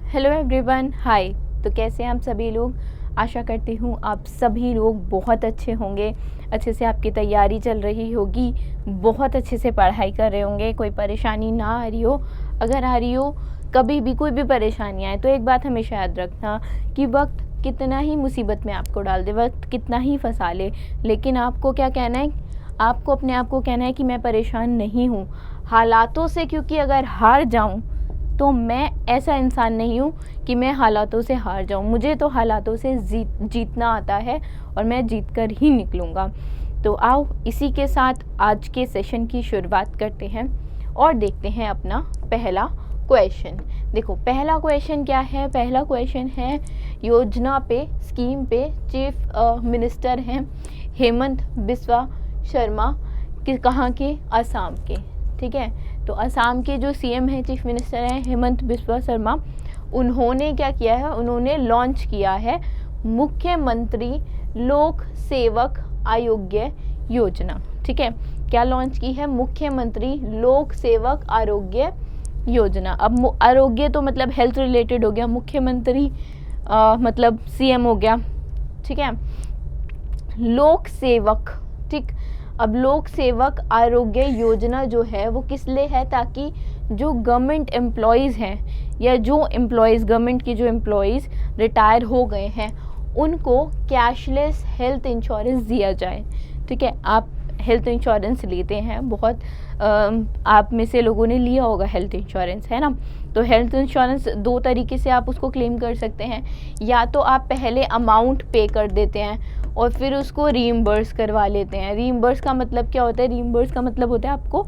Hello everyone, हाय। तो कैसे हैं आप सभी लोग। आशा करती हूँ आप सभी लोग बहुत अच्छे होंगे, अच्छे से आपकी तैयारी चल रही होगी, बहुत अच्छे से पढ़ाई कर रहे होंगे, कोई परेशानी ना आ रही हो। अगर आ रही हो कभी भी कोई भी परेशानी आए तो एक बात हमेशा याद रखना कि वक्त कितना ही मुसीबत में आपको डाल दे, वक्त कितना ही फंसा ले, लेकिन आपको क्या कहना है, आपको अपने आप को कहना है कि मैं परेशान नहीं हूँ हालातों से, क्योंकि अगर हार जाऊँ तो मैं ऐसा इंसान नहीं हूँ कि मैं हालातों से हार जाऊँ। मुझे तो हालातों से जीतना आता है और मैं जीत कर ही निकलूँगा। तो आओ इसी के साथ आज के सेशन की शुरुआत करते हैं और देखते हैं अपना पहला क्वेश्चन। देखो पहला क्वेश्चन क्या है। पहला क्वेश्चन है योजना पे, स्कीम पे चीफ मिनिस्टर हैं हेमंत बिस्वा शर्मा, कहाँ के, असम के। ठीक है, तो असम के जो सीएम हैं, चीफ मिनिस्टर हैं हेमंत बिस्वा शर्मा, उन्होंने क्या किया है, उन्होंने लॉन्च किया है मुख्यमंत्री लोक सेवक आरोग्य योजना। ठीक है, क्या लॉन्च की है, मुख्यमंत्री लोक सेवक आरोग्य योजना। अब आरोग्य तो मतलब हेल्थ रिलेटेड हो गया, मुख्यमंत्री मतलब सीएम हो गया। ठीक है, लोक सेवक, ठीक। अब लोक सेवक आरोग्य योजना जो है वो किस लिए है, ताकि जो गवर्नमेंट एम्प्लॉयज़ हैं या जो एम्प्लॉयज़ गवर्नमेंट की जो एम्प्लॉयज़ रिटायर हो गए हैं उनको कैशलेस हेल्थ इंश्योरेंस दिया जाए। ठीक है, आप हेल्थ इंश्योरेंस लेते हैं, बहुत आप में से लोगों ने लिया होगा हेल्थ इंश्योरेंस, है ना। तो हेल्थ इंश्योरेंस दो तरीके से आप उसको क्लेम कर सकते हैं। या तो आप पहले अमाउंट पे कर देते हैं और फिर उसको रीइम्बर्स करवा लेते हैं। रीइम्बर्स का मतलब क्या होता है, रीइम्बर्स का मतलब होता है आपको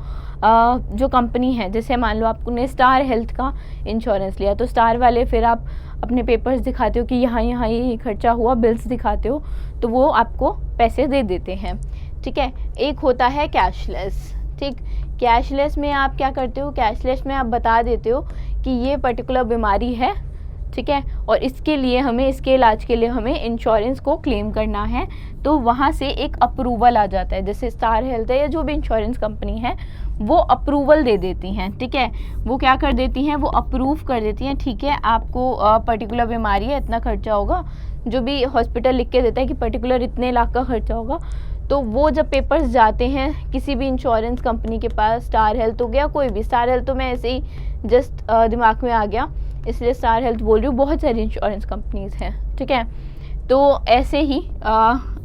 जो कंपनी है, जैसे मान लो आपने स्टार हेल्थ का इंश्योरेंस लिया तो स्टार वाले फिर आप अपने पेपर्स दिखाते हो कि यहाँ यहाँ ये खर्चा हुआ, बिल्स दिखाते हो तो वो आपको पैसे दे देते हैं। ठीक है, एक होता है कैशलेस। ठीक, कैशलेस में आप क्या करते हो, कैशलेस में आप बता देते हो कि ये पर्टिकुलर बीमारी है, ठीक है, और इसके लिए हमें, इसके इलाज के लिए हमें इंश्योरेंस को क्लेम करना है, तो वहाँ से एक अप्रूवल आ जाता है। जैसे स्टार हेल्थ है या जो भी इंश्योरेंस कंपनी है वो अप्रूवल दे देती हैं। ठीक है, वो क्या कर देती हैं, वो अप्रूव कर देती हैं, ठीक है आपको पर्टिकुलर बीमारी है, इतना खर्चा होगा, जो भी हॉस्पिटल लिख के देता है कि पर्टिकुलर इतने लाख का खर्चा होगा, तो वो जब पेपर्स जाते हैं किसी भी इंश्योरेंस कंपनी के पास, स्टार हेल्थ हो गया, कोई भी, स्टार हेल्थ तो मैं ऐसे ही जस्ट दिमाग में आ गया इसलिए स्टार हेल्थ बोल रही हूँ, बहुत सारी इंश्योरेंस कंपनीज हैं। ठीक है, तो ऐसे ही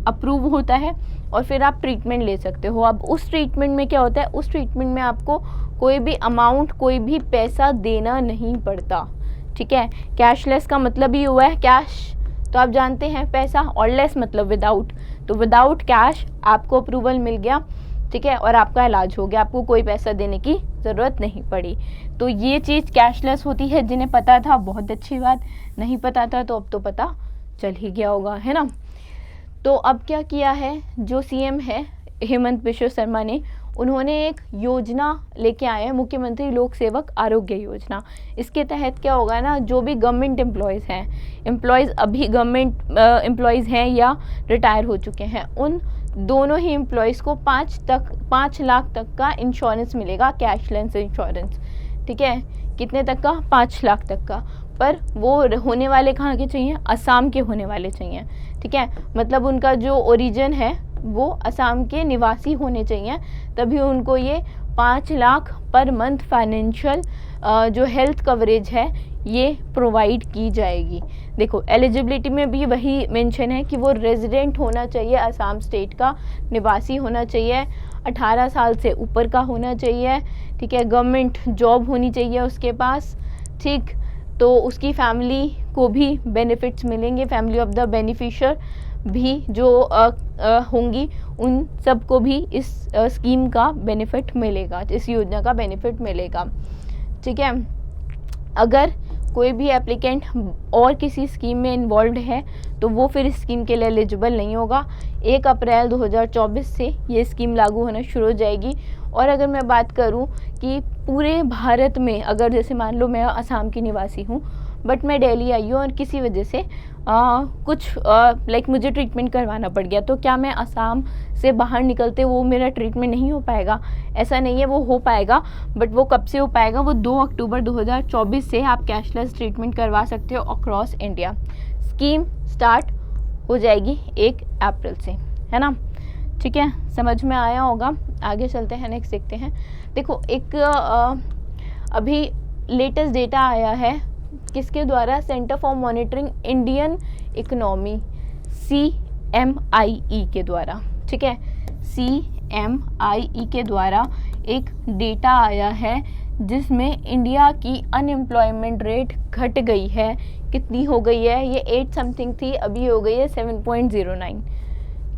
अप्रूव होता है और फिर आप ट्रीटमेंट ले सकते हो। अब उस ट्रीटमेंट में क्या होता है, उस ट्रीटमेंट में आपको कोई भी अमाउंट, कोई भी पैसा देना नहीं पड़ता। ठीक है, कैशलेस का मतलब ही हुआ है, कैश तो आप जानते हैं पैसा, और लेस मतलब विदाउट, तो विदाउट कैश आपको अप्रूवल मिल गया। ठीक है, और आपका इलाज हो गया, आपको कोई पैसा देने की ज़रूरत नहीं पड़ी। तो ये चीज़ कैशलेस होती है। जिन्हें पता था बहुत अच्छी बात, नहीं पता था तो अब तो पता चल ही गया होगा, है ना। तो अब क्या किया है जो सीएम है हेमंत बिस्वा शर्मा ने, उन्होंने एक योजना लेके आए हैं, मुख्यमंत्री लोक सेवक आरोग्य योजना। इसके तहत क्या होगा ना, जो भी गवर्नमेंट एम्प्लॉयज़ हैं, एम्प्लॉयज़ अभी गवर्नमेंट एम्प्लॉयज़ हैं या रिटायर हो चुके हैं, उन दोनों ही एम्प्लॉयज़ को 5 लाख तक का इंश्योरेंस मिलेगा, कैशलेस इंश्योरेंस। ठीक है, कितने तक का, 5 लाख तक का, पर वो होने वाले कहाँ के चाहिए, असम के होने वाले चाहिए। ठीक है, मतलब उनका जो ओरिजिन है वो असम के निवासी होने चाहिए, तभी उनको ये 5 लाख पर मंथ फाइनेंशियल जो हेल्थ कवरेज है ये प्रोवाइड की जाएगी। देखो एलिजिबिलिटी में भी वही मेंशन है कि वो रेजिडेंट होना चाहिए, असम स्टेट का निवासी होना चाहिए, 18 साल से ऊपर का होना चाहिए। ठीक है, गवर्नमेंट जॉब होनी चाहिए उसके पास। ठीक, तो उसकी फैमिली को भी बेनिफिट्स मिलेंगे, फैमिली ऑफ द बेनिफिशियर भी जो होंगी उन सबको भी इस स्कीम का बेनिफिट मिलेगा, इस योजना का बेनिफिट मिलेगा। ठीक है, अगर कोई भी एप्लीकेंट और किसी स्कीम में इन्वॉल्व है तो वो फिर इस स्कीम के लिए एलिजिबल नहीं होगा। 1 अप्रैल 2024 से ये स्कीम लागू होना शुरू हो जाएगी। और अगर मैं बात करूं कि पूरे भारत में, अगर जैसे मान लो मैं असम की निवासी हूं, बट मैं दिल्ली आई हूँ और किसी वजह से कुछ लाइक मुझे ट्रीटमेंट करवाना पड़ गया, तो क्या मैं असम से बाहर निकलते वो मेरा ट्रीटमेंट नहीं हो पाएगा? ऐसा नहीं है, वो हो पाएगा, बट वो कब से हो पाएगा? वो 2 अक्टूबर 2024 से आप कैशलेस ट्रीटमेंट करवा सकते हो अक्रॉस इंडिया। स्कीम स्टार्ट हो जाएगी 1 अप्रैल से, है ना? ठीक है, समझ में आया होगा। आगे चलते हैं, नेक्स्ट देखते हैं। देखो, एक अभी लेटेस्ट डेटा आया है, किसके द्वारा? Centre for monitoring Indian economy, CMIE के द्वारा। ठीक है, CMIE के द्वारा एक डेटा आया है जिसमें इंडिया की अनएम्प्लॉयमेंट रेट घट गई है। कितनी हो गई है? ये 8 समथिंग थी, अभी हो गई है 7.09।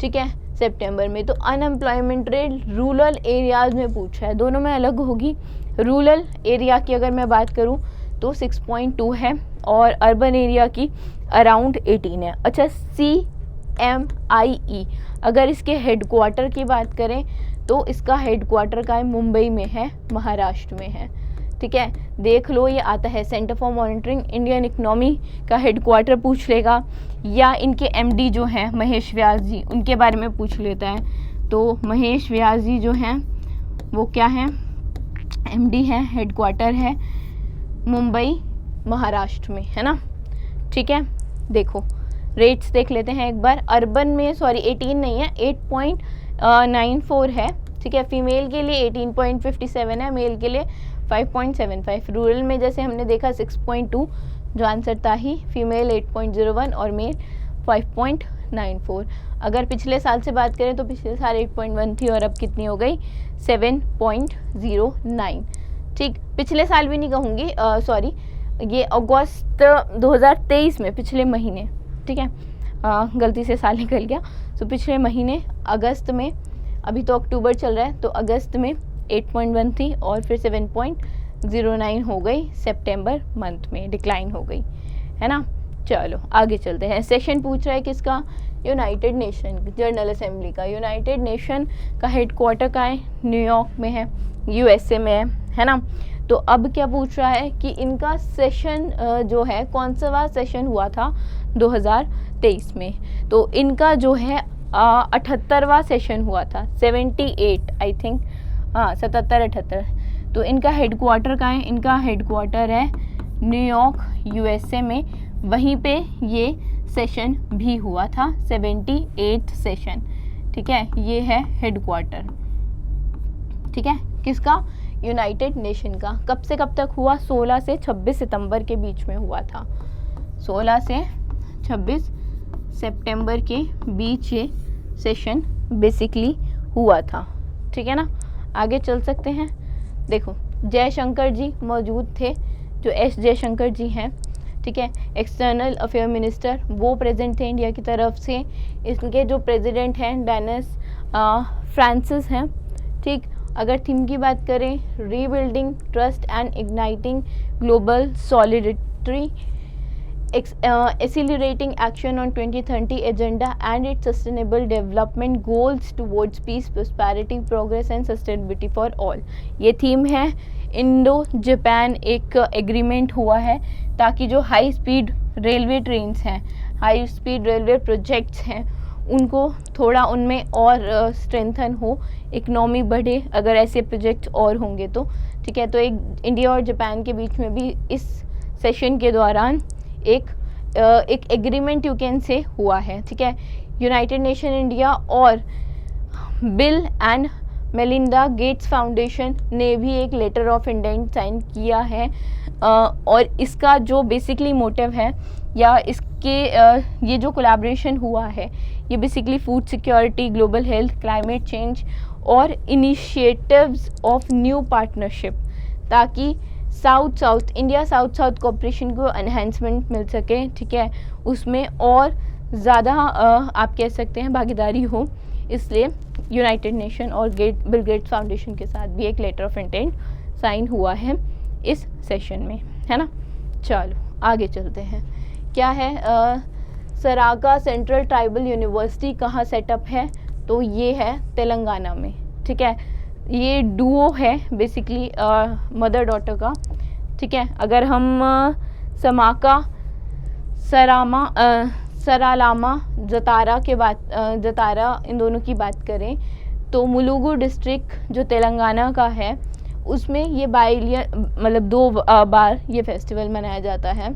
ठीक है, सितंबर में। तो अनएम्प्लॉयमेंट रेट रूरल एरियाज़ में पूछा है, दोनों में अलग होगी। रूरल एरिया की अगर मैं बात करूं तो 6.2 है और अर्बन एरिया की अराउंड 18 है। अच्छा, CMIE अगर इसके हेडक्वार्टर की बात करें तो इसका हेडक्वार्टर का है मुंबई में है, महाराष्ट्र में है। ठीक है, देख लो, ये आता है centre for monitoring Indian economy का हेडक्वार्टर पूछ लेगा, या इनके MD जो हैं महेश व्यास जी, उनके बारे में पूछ लेता है। तो महेश व्यास जी जो हैं वो क्या हैं? MD है, हेडक्वार्टर है मुंबई महाराष्ट्र में, है ना? ठीक है, देखो रेट्स देख लेते हैं एक बार। अर्बन में 18 नहीं है, 8.94 है। ठीक है, फीमेल के लिए 18.57 है, मेल के लिए 5.75। रूरल में जैसे हमने देखा 6.2 जो आंसर था ही, फीमेल 8.01 और मेल 5.94। अगर पिछले साल से बात करें तो पिछले साल 8.1 थी और अब कितनी हो गई? 7.09। ठीक, पिछले साल भी नहीं कहूँगी, सॉरी, ये अगस्त 2023 में, पिछले महीने। ठीक है, गलती से साल निकल गया। तो पिछले महीने अगस्त में, अभी तो अक्टूबर चल रहा है, तो अगस्त में 8.1 थी और फिर 7.09 हो गई, सितंबर मंथ में डिक्लाइन हो गई, है ना? चलो आगे चलते हैं। सेशन पूछ रहा है किसका? यूनाइटेड नेशन जनरल असेंबली का। यूनाइटेड नेशन का हेडक्वार्टर का है, न्यूयॉर्क में है, USA में है ना? तो अब क्या पूछ रहा है कि इनका सेशन जो है, कौन सा सेशन हुआ था 2023 में? तो इनका जो है 78वां सेशन हुआ था, 78 आई थिंक, हाँ 77-78। तो इनका हेडक्वार्टर का है, इनका हेडक्वार्टर है न्यूयॉर्क USA में, वहीं पे ये सेशन भी हुआ था, 78 सेशन। ठीक है, ये है हेडक्वार्टर। ठीक है, किसका? यूनाइटेड नेशन का। कब से कब तक हुआ? 16 से 26 सितंबर के बीच में हुआ था। 16 से 26 सितंबर के बीच ये सेशन बेसिकली हुआ था। ठीक है ना? आगे चल सकते हैं। देखो, जयशंकर जी मौजूद थे, जो S जयशंकर जी हैं। ठीक है, एक्सटर्नल अफेयर मिनिस्टर, वो प्रेजेंट थे इंडिया की तरफ से। इनके जो प्रेसिडेंट हैं डेनिस फ्रांसिस हैं। ठीक, अगर थीम की बात करें, rebuilding trust and igniting global solidity, accelerating action on 2030 agenda and its sustainable development goals towards peace, prosperity, progress and sustainability for all। ये थीम है। इंडो जापान एक एग्रीमेंट हुआ है ताकि जो हाई स्पीड रेलवे ट्रेन्स हैं, high speed railway projects हैं, उनको थोड़ा उनमें और स्ट्रेंथन हो, इकनॉमी बढ़े अगर ऐसे प्रोजेक्ट्स और होंगे तो। ठीक है, तो एक इंडिया और जापान के बीच में भी इस सेशन के दौरान एक एग्रीमेंट यू कैन से हुआ है। ठीक है, यूनाइटेड नेशन इंडिया और bill and Melinda Gates foundation ने भी एक लेटर ऑफ इंटेंट साइन किया है, और इसका जो बेसिकली मोटिव है, या इसके ये जो कोलैबोरेशन हुआ है, ये basically food security, global health, climate change और इनिशिएटिव्स ऑफ न्यू पार्टनरशिप, ताकि साउथ इंडिया साउथ कोऑपरेशन को एनहेंसमेंट मिल सके। ठीक है, उसमें और ज़्यादा आप कह सकते हैं भागीदारी हो, इसलिए यूनाइटेड नेशन और बिल गेट्स फाउंडेशन के साथ भी एक लेटर ऑफ इंटेंट साइन हुआ है इस सेशन में, है ना? चलो आगे चलते हैं। क्या है? सरागा सेंट्रल ट्राइबल यूनिवर्सिटी कहाँ सेटअप है? तो ये है तेलंगाना में। ठीक है, ये डुओ है बेसिकली मदर डॉटर का। ठीक है, अगर हम समाका, सरालामा, जतारा जतारा, इन दोनों की बात करें तो मुलुगु डिस्ट्रिक्ट जो तेलंगाना का है उसमें ये मतलब 2 बार ये फेस्टिवल मनाया जाता है।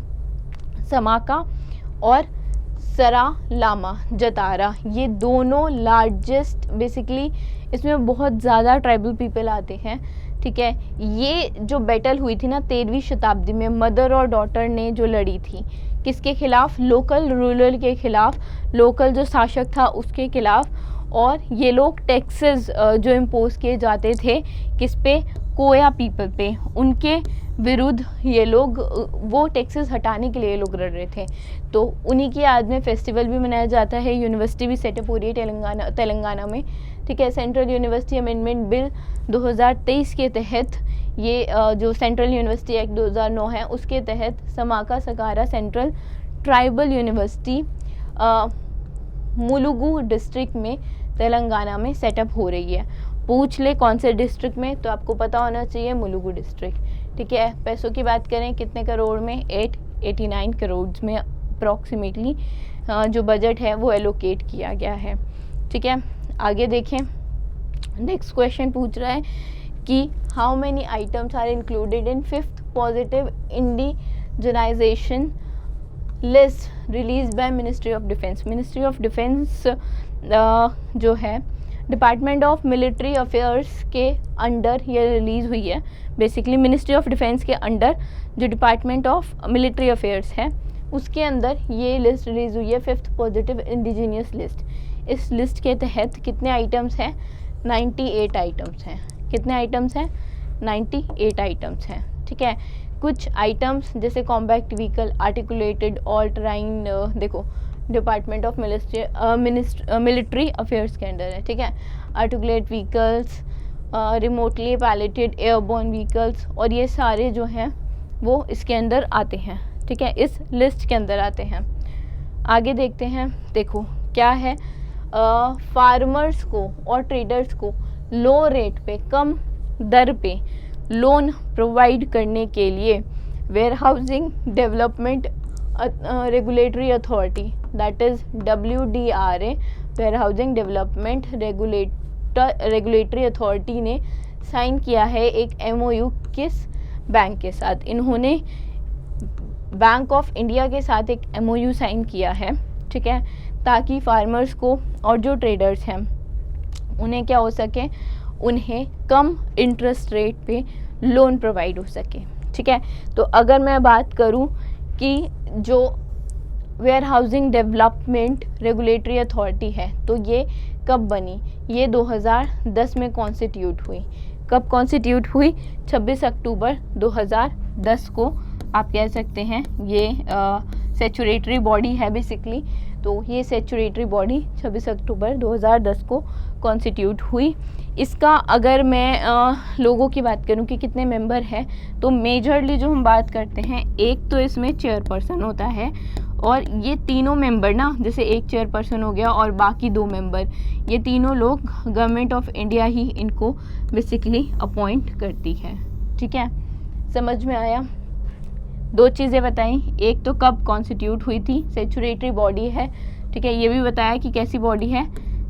समाका और सरालामा जतारा, ये दोनों लार्जेस्ट, बेसिकली इसमें बहुत ज़्यादा ट्राइबल पीपल आते हैं। ठीक है, ये जो बैटल हुई थी ना 13वीं शताब्दी में, मदर और डॉटर ने जो लड़ी थी, किसके खिलाफ? लोकल रूलर के खिलाफ, लोकल जो शासक था उसके खिलाफ। और ये लोग टैक्सेस जो इम्पोज किए जाते थे किस पे? कोया पीपल पे, उनके विरुद्ध ये लोग वो टैक्सेस हटाने के लिए ये लोग लड़ रहे थे। तो उन्हीं की याद में फेस्टिवल भी मनाया जाता है। यूनिवर्सिटी भी सेटअप हो रही है तेलंगाना में। ठीक है, सेंट्रल यूनिवर्सिटी अमेंडमेंट बिल 2023 के तहत ये जो सेंट्रल यूनिवर्सिटी एक्ट 2009 है उसके तहत समाका सकारा central tribal university Mulugu district में तेलंगाना में सेटअप हो रही है। पूछ ले कौन से डिस्ट्रिक्ट में, तो आपको पता होना चाहिए मुलुगु डिस्ट्रिक्ट। ठीक है, पैसों की बात करें कितने करोड़ में? 889 करोड़ में अप्रॉक्सीमेटली जो बजट है वो एलोकेट किया गया है। ठीक है, आगे देखें। नेक्स्ट क्वेश्चन पूछ रहा है कि how many items are included in 5th positive indigenisation list release by ministry of defence. Ministry of defence जो है डिपार्टमेंट ऑफ मिलिट्री अफेयर्स के अंडर ये रिलीज़ हुई है। बेसिकली मिनिस्ट्री ऑफ डिफेंस के अंडर जो डिपार्टमेंट ऑफ मिलिट्री अफेयर्स है उसके अंदर ये लिस्ट रिलीज़ हुई है, 5th पॉजिटिव इंडिजीनियस लिस्ट। इस लिस्ट के तहत कितने आइटम्स हैं? 98 आइटम्स हैं। कितने आइटम्स हैं? 98 आइटम्स हैं। ठीक है, कुछ आइटम्स जैसे कॉम्पैक्ट व्हीकल, आर्टिकुलेटेड ऑल टराइन, देखो डिपार्टमेंट ऑफ मिलिट्री अफेयर्स के अंडर है। ठीक है, articulate vehicles, remotely piloted airborne vehicles, और ये सारे जो हैं वो इसके अंदर आते हैं। ठीक है, इस लिस्ट के अंदर आते हैं। आगे देखते हैं। देखो क्या है, फार्मर्स को और ट्रेडर्स को लो रेट पे, कम दर पे लोन प्रोवाइड करने के लिए warehousing development regulatory authority, that is WDRA, warehousing development regulatory authority ने साइन किया है एक MOU किस बैंक के साथ? इन्होंने बैंक ऑफ इंडिया के साथ एक MOU साइन किया है। ठीक है, ताकि फार्मर्स को और जो ट्रेडर्स हैं उन्हें क्या हो सके, उन्हें कम इंटरेस्ट रेट पे लोन प्रोवाइड हो सके। ठीक है, तो अगर मैं बात करूं कि जो warehousing development regulatory authority है तो ये कब बनी? ये 2010 में कॉन्स्टिट्यूट हुई। कब कॉन्स्टिट्यूट हुई? 26 अक्टूबर 2010 को आप कह सकते हैं ये सेचुरेटरी बॉडी है बेसिकली। तो ये सेचुरेटरी बॉडी 26 अक्टूबर 2010 को कॉन्स्टिट्यूट हुई। इसका अगर मैं लोगों की बात करूं कि कितने मेंबर हैं, तो मेजरली जो हम बात करते हैं, एक तो इसमें चेयरपर्सन होता है, और ये तीनों मेंबर ना, जैसे एक चेयरपर्सन हो गया और बाकी 2 मेंबर, ये तीनों लोग गवर्नमेंट ऑफ इंडिया ही इनको बेसिकली अपॉइंट करती है। ठीक है, समझ में आया? 2 चीज़ें बताई, एक तो कब कॉन्स्टिट्यूट हुई थी, सेचुरेटरी बॉडी है। ठीक है, ये भी बताया कि कैसी बॉडी है,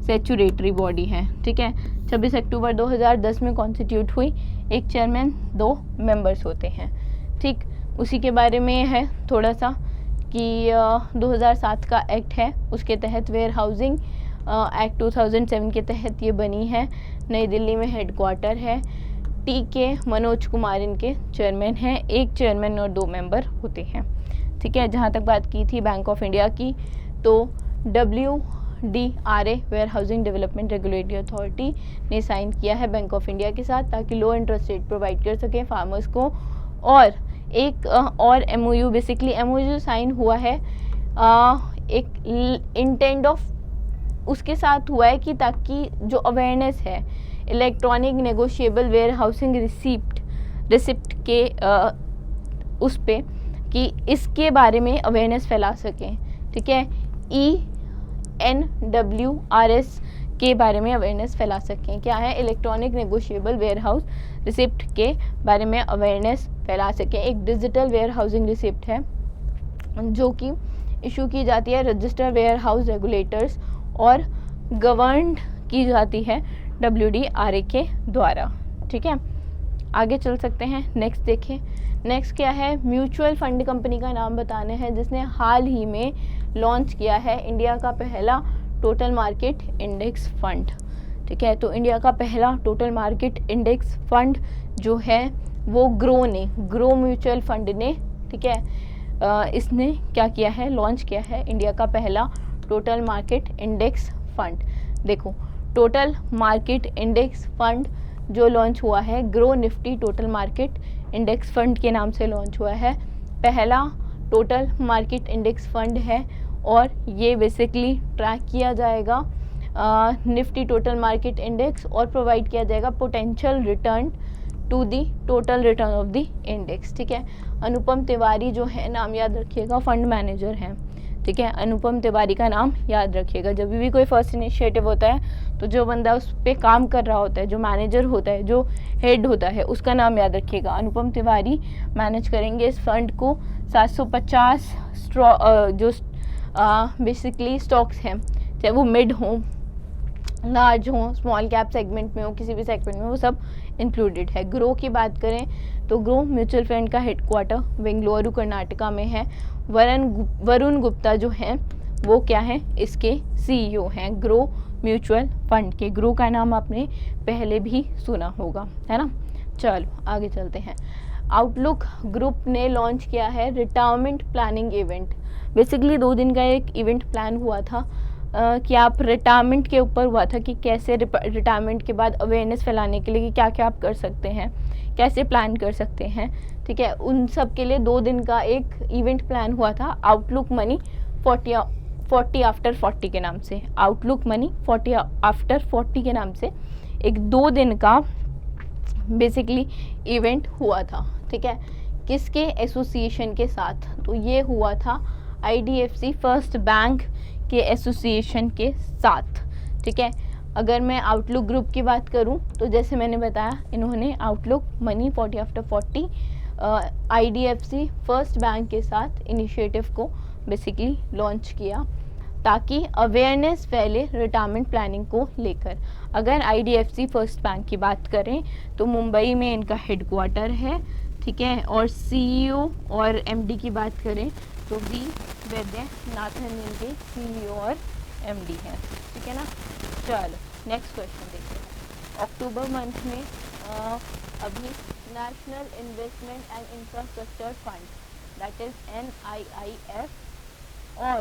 सेचुरेटरी बॉडी है। ठीक है, 26 अक्टूबर 2010 में कॉन्स्टिट्यूट हुई, एक चेयरमैन 2 मेंबर्स होते हैं। ठीक, उसी के बारे में है थोड़ा सा कि 2007 का एक्ट है, उसके तहत वेयर हाउसिंग एक्ट 2007 के तहत ये बनी है। नई दिल्ली में हेडक्वार्टर है। TK मनोज कुमार इनके चेयरमैन हैं, एक चेयरमैन और 2 मेंबर होते हैं। ठीक है, जहाँ तक बात की थी बैंक ऑफ इंडिया की, तो WDRA warehousing development regulatory authority ने साइन किया है बैंक ऑफ इंडिया के साथ, ताकि लो इंटरेस्ट रेट प्रोवाइड कर सकें फार्मर्स को। और एक और MOU, बेसिकली MOU साइन हुआ है एक इंटेंट ऑफ उसके साथ हुआ है कि ताकि जो अवेयरनेस है electronic negotiable warehousing receipt के उस पे, कि इसके बारे में अवेयरनेस फैला सकें। ठीक है, ENWRS के बारे में अवेयरनेस फैला सकें। क्या है? Electronic negotiable warehouse receipt के बारे में अवेयरनेस फैला सकें। एक डिजिटल वेयर हाउसिंग रिसिप्ट है जो कि इशू की जाती है रजिस्टर वेयर हाउस रेगुलेटर्स और गवर्न की जाती है WDRA के द्वारा। ठीक है, आगे चल सकते हैं। नेक्स्ट देखें, नेक्स्ट क्या है, म्यूचुअल फंड कंपनी का नाम बताने हैं जिसने हाल ही में लॉन्च किया है इंडिया का पहला टोटल मार्केट इंडेक्स फंड। ठीक है, तो इंडिया का पहला टोटल मार्केट इंडेक्स फंड जो है वो ग्रो म्यूचुअल फंड ने, ठीक है, इसने क्या किया है, लॉन्च किया है इंडिया का पहला टोटल मार्केट इंडेक्स फंड। देखो, टोटल मार्केट इंडेक्स फंड जो लॉन्च हुआ है grow Nifty total market index fund के नाम से लॉन्च हुआ है, पहला टोटल मार्केट इंडेक्स फंड है और ये बेसिकली ट्रैक किया जाएगा निफ्टी टोटल मार्केट इंडेक्स और प्रोवाइड किया जाएगा potential return to the total return of the index. ठीक है, अनुपम तिवारी जो है, नाम याद रखिएगा, फंड मैनेजर हैं। ठीक है, अनुपम तिवारी का नाम याद रखिएगा। जब भी कोई फर्स्ट इनिशिएटिव होता है तो जो बंदा उस पर काम कर रहा होता है, जो मैनेजर होता है, जो हेड होता है, उसका नाम याद रखिएगा। अनुपम तिवारी मैनेज करेंगे इस फंड को। 750 जो बेसिकली स्टॉक्स हैं, चाहे वो मिड हो, लार्ज हो, स्मॉल कैप सेगमेंट में हो, किसी भी सेगमेंट में, वो सब इंक्लूडेड है। ग्रो की बात करें तो ग्रो म्यूचुअल फंड का हेडक्वार्टर बेंगलुरु कर्नाटका में है। वरुण गुप्ता जो हैं वो क्या है, इसके CEO हैं ग्रो म्यूचुअल फंड के। ग्रो का नाम आपने पहले भी सुना होगा, है ना। चलो आगे चलते हैं। आउटलुक ग्रुप ने लॉन्च किया है रिटायरमेंट प्लानिंग इवेंट। बेसिकली 2 दिन का एक इवेंट प्लान हुआ था कि आप रिटायरमेंट के ऊपर हुआ था कि कैसे रिटायरमेंट के बाद अवेयरनेस फैलाने के लिए कि क्या क्या आप कर सकते हैं, कैसे प्लान कर सकते हैं। ठीक है, उन सब के लिए 2 दिन का एक इवेंट प्लान हुआ था आउटलुक मनी 40 आफ्टर 40 के नाम से। आउटलुक मनी 40 आफ्टर 40 के नाम से एक 2 दिन का बेसिकली इवेंट हुआ था। ठीक है, किसके एसोसिएशन के साथ, तो ये हुआ था IDFC फर्स्ट बैंक के एसोसिएशन के साथ। ठीक है, अगर मैं आउटलुक ग्रुप की बात करूं तो जैसे मैंने बताया, इन्होंने outlook money 40 after 40 IDFC first bank के साथ इनिशिएटिव को बेसिकली लॉन्च किया ताकि अवेयरनेस फैले रिटायरमेंट प्लानिंग को लेकर। अगर IDFC फर्स्ट बैंक की बात करें तो मुंबई में इनका हेडक्वार्टर है। ठीक है, और CEO और MD की बात करें तो V वैद्यनाथन इनके CEO और MD हैं। ठीक है ना। चलो नेक्स्ट क्वेश्चन देखते हैं। अक्टूबर मंथ में अभी national investment and infrastructure fund that is NIIF और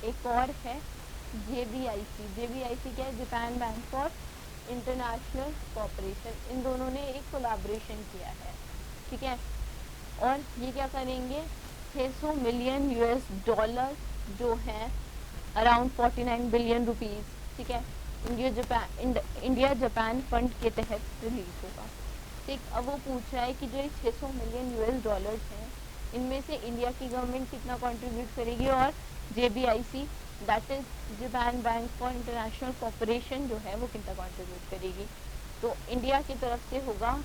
एक और है JBIC। JBIC क्या है, Japan bank for international cooperation. इन दोनों ने एक कोलैबोरेशन किया है। ठीक है, और ये क्या करेंगे, 600 मिलियन $, जो है अराउंड 49 बिलियन रुपीज़। ठीक है, इंडिया जापान फंड के तहत रिलीज होगा। ठीक, अब वो पूछ रहा है कि जो 600 मिलियन $, हैं, इनमें से इंडिया की गवर्नमेंट कितना कंट्रीब्यूट करेगी और JBIC that is Japan bank for international cooperation जो है वो कितना कंट्रीब्यूट करेगी। तो इंडिया की तरफ से होगा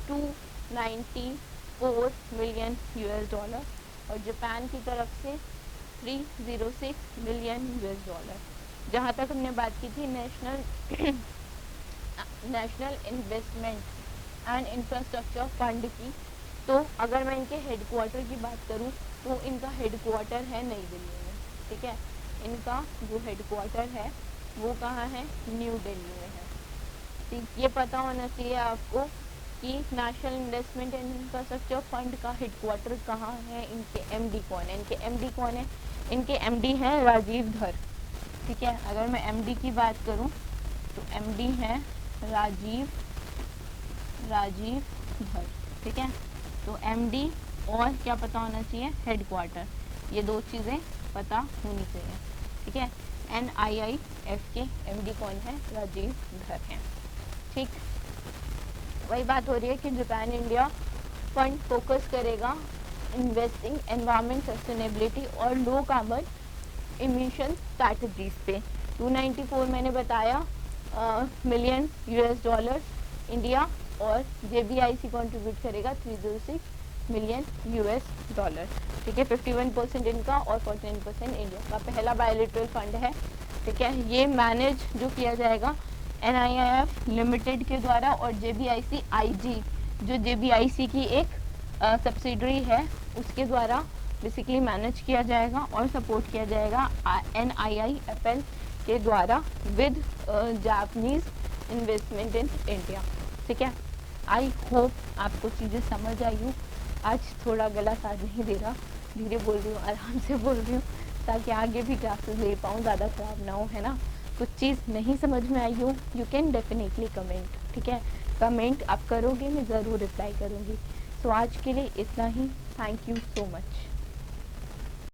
294 मिलियन $, और जापान की तरफ से 306 मिलियन $। जहाँ तक हमने बात की थी national investment and infrastructure fund की, तो अगर मैं इनके हेडक्वार्टर की बात करूँ तो इनका हेडक्वार्टर है नई दिल्ली में। ठीक है, इनका जो हेडक्वार्टर है वो कहाँ है, न्यू दिल्ली में है। ठीक, ये पता होना चाहिए आपको कि national investment and infrastructure fund का हेडक्वार्टर कहाँ है, इनके MD कौन है। इनके MD कौन है, इनके MD हैं राजीव धर। ठीक है, अगर मैं MD की बात करूँ तो MD हैं राजीव धर। ठीक है, तो MD और क्या पता होना चाहिए, हेडक्वार्टर, ये 2 चीज़ें पता होनी चाहिए। ठीक है, NIIF के MD कौन है, राजीव धर हैं। ठीक, वही बात हो रही है कि जापान इंडिया फंड फोकस करेगा इन्वेस्टिंग एनवायरमेंट सस्टेनेबिलिटी और लो कार्बन इमिशन स्ट्रैटेजीज पे। 294 मैंने बताया मिलियन $, इंडिया, और JBIC कंट्रीब्यूट करेगा 306 मिलियन $। ठीक है, 51% इनका और 49% इंडिया का। पहला बायलैटरल फंड है, ठीक है। ये मैनेज जो किया जाएगा NIIF लिमिटेड के द्वारा और JBIC IG, जो JBIC की एक सब्सिडरी है, उसके द्वारा बेसिकली मैनेज किया जाएगा और सपोर्ट किया जाएगा NIIFL के द्वारा with Japanese investment in India, ठीक है। आई होप आपको चीज़ें समझ आई हूँ। आज थोड़ा गला साथ नहीं दे रहा, धीरे बोल रही हूँ, आराम से बोल रही हूँ, ताकि आगे भी क्लासेस ले पाऊँ, ज़्यादा ख़राब ना हो, है ना। कुछ चीज़ नहीं समझ में आई हो, यू कैन डेफिनेटली कमेंट, ठीक है। कमेंट आप करोगे, मैं ज़रूर रिप्लाई करूँगी। सो आज के लिए इतना ही। Thank you so much.